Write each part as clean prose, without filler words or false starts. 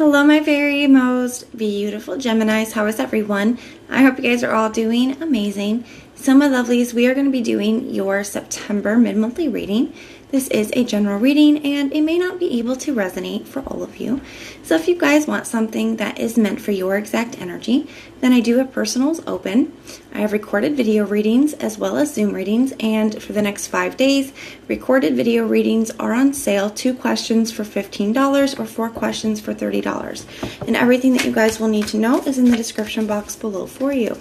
Hello, my very most beautiful Geminis. How is everyone? I hope you guys are all doing amazing. So, my lovelies, we are going to be doing your September mid-monthly reading. This is a general reading, and it may not be able to resonate for all of you. So, if you guys want something that is meant for your exact energy, then I do have personals open. I have recorded video readings as well as Zoom readings, and for the next 5 days, recorded video readings are on sale. 2 questions for $15 or 4 questions for $30. And everything that you guys will need to know is in the description box below for you.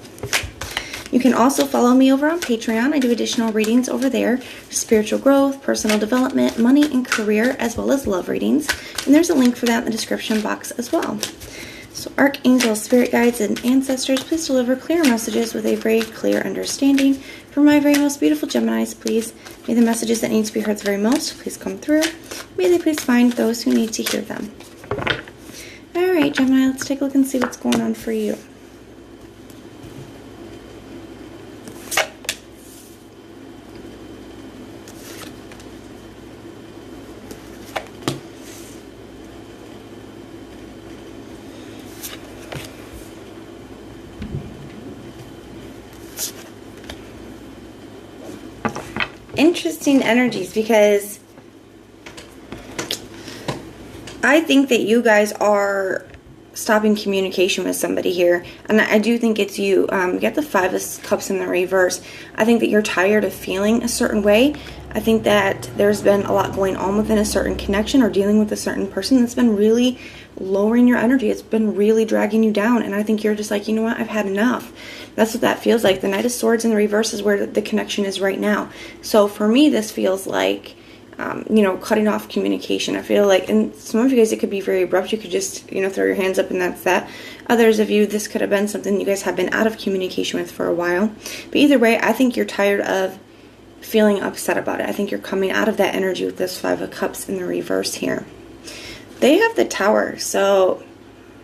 You can also follow me over on Patreon. I do additional readings over there, spiritual growth, personal development, money and career, as well as love readings. And there's a link for that in the description box as well. So archangels, spirit guides, and ancestors, please deliver clear messages with a very clear understanding. For my very most beautiful Geminis, please, may the messages that need to be heard the very most, please come through. May they please find those who need to hear them. All right, Gemini, let's take a look and see what's going on for you. Interesting energies, because I think that you guys are stopping communication with somebody here, and I do think it's you. You got the 5 of Cups in the reverse. I think that you're tired of feeling a certain way. I think that there's been a lot going on within a certain connection or dealing with a certain person that's been really lowering your energy. It's been really dragging you down, and I think you're just like, you know what, I've had enough. That's what that feels like. The Knight of Swords in the reverse is where the connection is right now. So for me, this feels like, cutting off communication. I feel like, and some of you guys, it could be very abrupt. You could just, throw your hands up and that's that. Others of you, this could have been something you guys have been out of communication with for a while. But either way, I think you're tired of feeling upset about it. I think you're coming out of that energy with this 5 of Cups in the reverse here. They have the Tower, so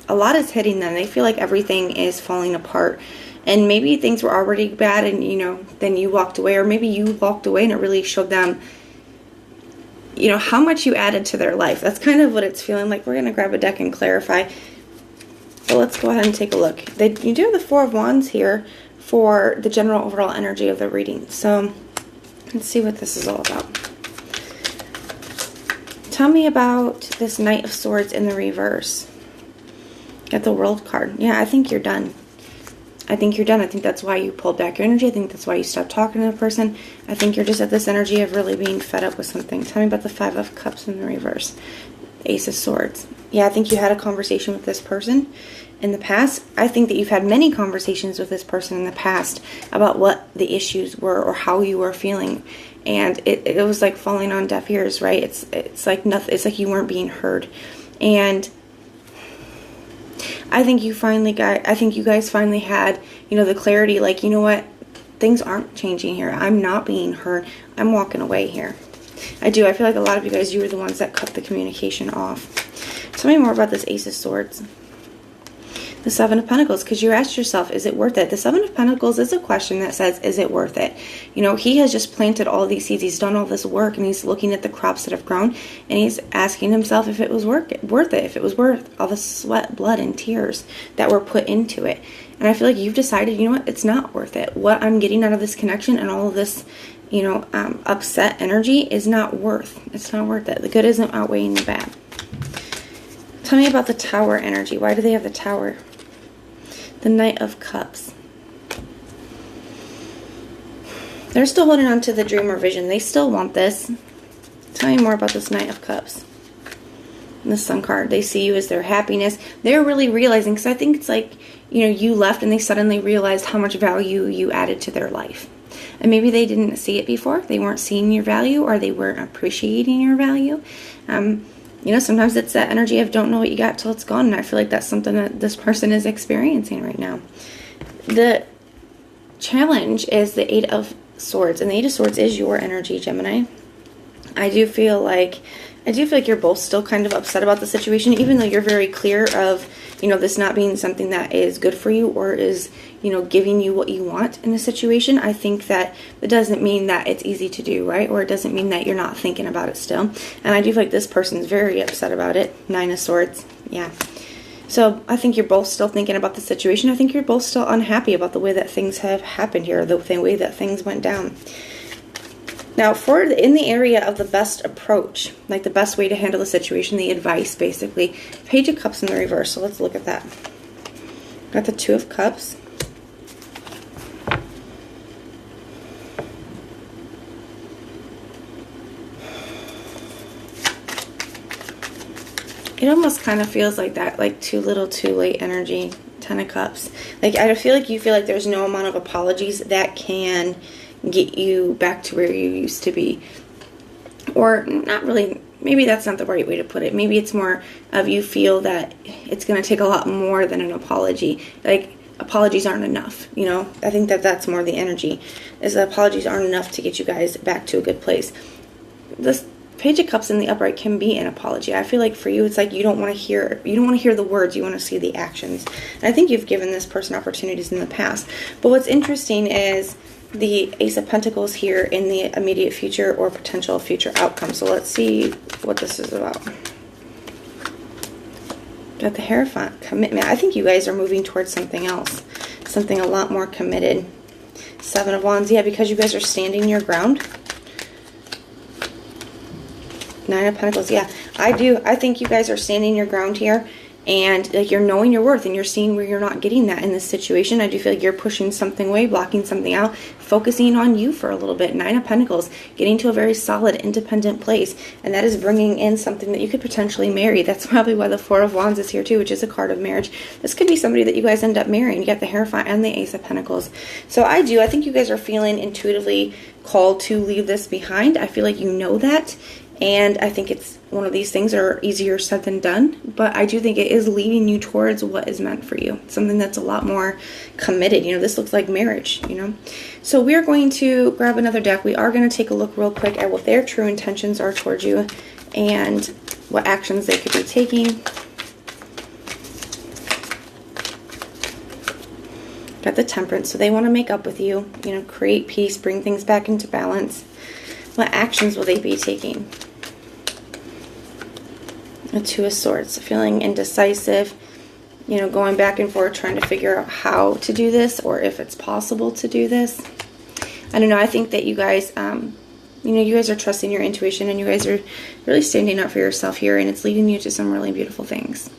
a lot is hitting them. They feel like everything is falling apart. And maybe things were already bad and, then you walked away. Or maybe you walked away and it really showed them, how much you added to their life. That's kind of what it's feeling like. We're going to grab a deck and clarify. So let's go ahead and take a look. You do have the 4 of Wands here for the general overall energy of the reading. So let's see what this is all about. Tell me about this Knight of Swords in the reverse. Got the World card. Yeah, I think you're done. I think you're done. I think that's why you pulled back your energy. I think that's why you stopped talking to the person. I think you're just at this energy of really being fed up with something. Tell me about the 5 of Cups in the reverse. Ace of Swords. Yeah, I think you had a conversation with this person in the past. I think that you've had many conversations with this person in the past about what the issues were or how you were feeling. And it was like falling on deaf ears, right? It's like nothing. It's like you weren't being heard. And I think you guys finally had, the clarity, like, you know what? Things aren't changing here. I'm not being heard. I'm walking away here. I feel like a lot of you guys, you were the ones that cut the communication off. Tell me more about this Ace of Swords. The 7 of Pentacles, because you asked yourself, is it worth it? The 7 of Pentacles is a question that says, is it worth it? He has just planted all these seeds. He's done all this work, and he's looking at the crops that have grown, and he's asking himself if it was worth it, if it was worth all the sweat, blood, and tears that were put into it. And I feel like you've decided, you know what, it's not worth it. What I'm getting out of this connection and all of this, upset energy is not worth. It's not worth it. The good isn't outweighing the bad. Tell me about the Tower energy. Why do they have the Tower? The Knight of Cups. They're still holding on to the dream or vision. They still want this. Tell me more about this Knight of Cups. And the Sun card. They see you as their happiness. They're really realizing, because I think it's like, you left and they suddenly realized how much value you added to their life. And maybe they didn't see it before. They weren't seeing your value, or they weren't appreciating your value. Sometimes it's that energy of don't know what you got till it's gone. And I feel like that's something that this person is experiencing right now. The challenge is the 8 of Swords. And the 8 of Swords is your energy, Gemini. I do feel like you're both still kind of upset about the situation, even though you're very clear of, this not being something that is good for you or is, giving you what you want in a situation. I think that it doesn't mean that it's easy to do, right? Or it doesn't mean that you're not thinking about it still. And I do feel like this person's very upset about it. 9 of Swords. Yeah. So I think you're both still thinking about the situation. I think you're both still unhappy about the way that things have happened here, the way that things went down. Now, in the area of the best approach, like the best way to handle the situation, the advice, basically, Page of Cups in the reverse. So let's look at that. Got the Two of Cups. It almost kind of feels like that, like too little, too late energy. 10 of Cups. Like, I feel like you feel like there's no amount of apologies that can get you back to where you used to be. Or not really, maybe that's not the right way to put it. Maybe it's more of you feel that it's going to take a lot more than an apology. Like, apologies aren't enough, you know? I think that that's more the energy, is that apologies aren't enough to get you guys back to a good place. This Page of Cups in the upright can be an apology. I feel like for you, it's like you don't want to hear the words, you want to see the actions. And I think you've given this person opportunities in the past. But what's interesting is the Ace of Pentacles here in the immediate future or potential future outcome. So let's see what this is about. Got the Hierophant, commitment. I think you guys are moving towards something else, something a lot more committed. Seven of Wands, yeah, because you guys are standing your ground. Nine of Pentacles, yeah, I do. I think you guys are standing your ground here, and like you're knowing your worth, and you're seeing where you're not getting that in this situation. I do feel like you're pushing something away, blocking something out, focusing on you for a little bit. Nine of Pentacles, getting to a very solid, independent place, and that is bringing in something that you could potentially marry. That's probably why the Four of Wands is here too, which is a card of marriage. This could be somebody that you guys end up marrying. You got the Hierophant and the Ace of Pentacles. So I think you guys are feeling intuitively called to leave this behind. I feel like you know that. And I think it's one of these things are easier said than done, but I do think it is leading you towards what is meant for you. Something that's a lot more committed. You know, this looks like marriage, you know. So we're going to grab another deck. We are going to take a look real quick at what their true intentions are towards you and what actions they could be taking. Got the Temperance. So they want to make up with you, you know, create peace, bring things back into balance. What actions will they be taking? The Two of Swords, feeling indecisive, you know, going back and forth, trying to figure out how to do this or if it's possible to do this. I don't know. I think that you guys, you know, you guys are trusting your intuition, and you guys are really standing up for yourself here, and it's leading you to some really beautiful things.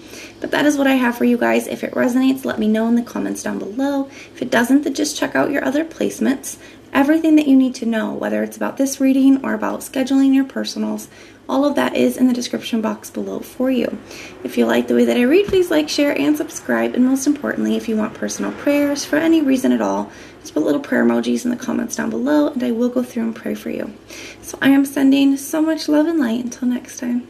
But that is what I have for you guys. If it resonates, let me know in the comments down below. If it doesn't, then just check out your other placements. Everything that you need to know, whether it's about this reading or about scheduling your personals, all of that is in the description box below for you. If you like the way that I read, please like, share, and subscribe. And most importantly, if you want personal prayers for any reason at all, just put little prayer emojis in the comments down below, and I will go through and pray for you. So I am sending so much love and light. Until next time.